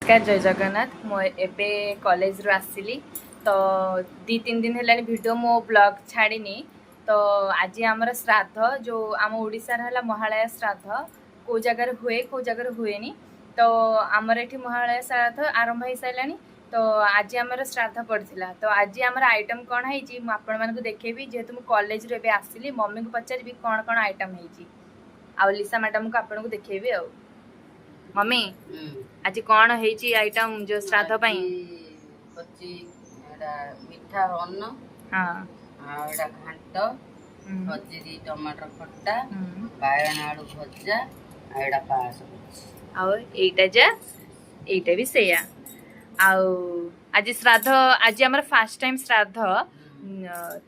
नमस्कार जय जगन्नाथ मो एबे कॉलेज रो आसिली तो 2-3 दिन हेलानी वीडियो मो ब्लॉग छाड़ीनी तो आज आमर श्राद्ध जो आम ओडिसा हला महालय श्राद्ध को जगार हुए को जगार हुएनी तो आमर एठी महालय श्राद्ध आरंभ हो सारानी तो आज आमर श्राद्ध पड़ता तो आज आमर आइटम कौन है आपण मानक देखेबी जेहेतु मु कॉलेज रो एबे आसिली मम्मी को पचारि कौन कौन आइटम है आ लिसा मैडम को आपण को देखेबी आ मम्मी आज कौन है आइटम जो श्राद्ध पई मिठा अन्न हां एडा घांट खजूरी टमाटर खट्टा बायगण आलू भजा एडा पास आ एटा भी सेया आ आज श्राद्ध आज हमर फर्स्ट टाइम श्राद्ध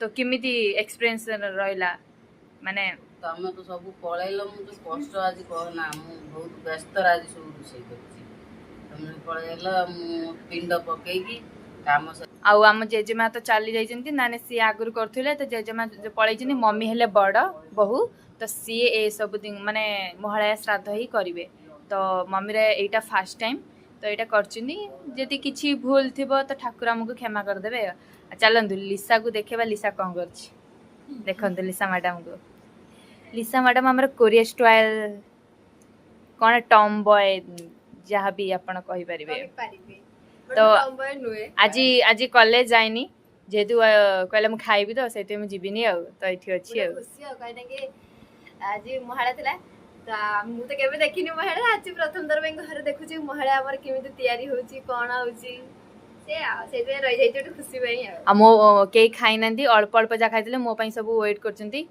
तो किमिति एक्सपीरियंस रहिला माने तमे तो सब पळैलो मु तो कष्ट आज कहना मु बहुत व्यस्त आज सब रोषे करछि तमे पळैलो मु पिंड पकेकी काम आउ आम जेजेमा तो चली जाइछन्ती नाने सी आगुर करथिले तो जेजेमा पळैछनी मम्मी हेले बड़ बहु तो सी ए सब दिन माने महालय श्राद्ध ही करिवे तो मम्मी रे एटा फर्स्ट टाइम तो एटा करछनी जदि किछि भूल थिबो तो ठाकुर हमको क्षमा कर देबे चलंदु लिसा को देखेबा लिसा कोन करछि देखंतु लिसा मैडम कोरिया स्टाइल कौन टॉम बॉय जहाँ भी आप कही पारे तो आज आज कॉलेज जाइनी जेहेतु कहले मु खाइबी तो से जीविनी तो ये अच्छी आज महाड़ा थिला तो मु तो केबे देखिनी महाड़ा आज प्रथम दर में घर देखुची महाड़ा हमर केमिति तयारी होची कोन होची से रही जाइछो खुशी भाई आ मो के खाई नंदी अल्प अल्प जा खाइतले मो पई सब वेट करचंती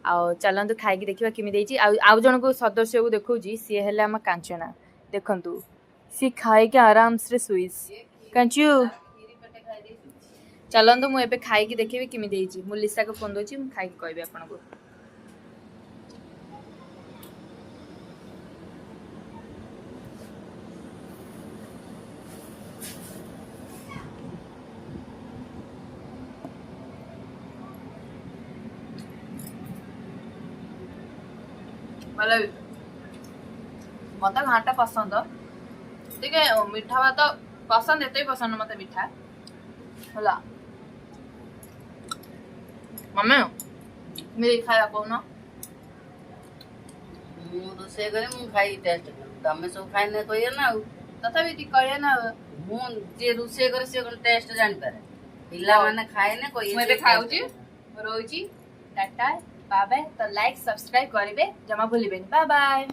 आ चलंतु खाइकी देखिबा किमि देइची आउ जन को सदस्य को देखौची सी हेले हम कांचना देखंतु सी खाए के आराम से सुइस कांचू चलंतु मु एबे खाइकी देखिबे किमि देइची मु लिसा को फोन दोची मु खाइकी कहबे आपन को मत घाटा पसंद ठीक है मीठा भात पसंद एत पसंद मत मीठा होला मम्मी मेरे खाया कौन मु रोषे करे मु खाई टेस्ट तमे सब खाइ नै कहिए ना तथापि ती कहिए ना मु जे रोषे करे से कोन टेस्ट जानि पारे पिल्ला माने खाइ नै कहिए मैं खाउची रोइची टाटा बाय बाय तो लाइक सब्सक्राइब करिवे जमा भूलिबेनी बाय बाय।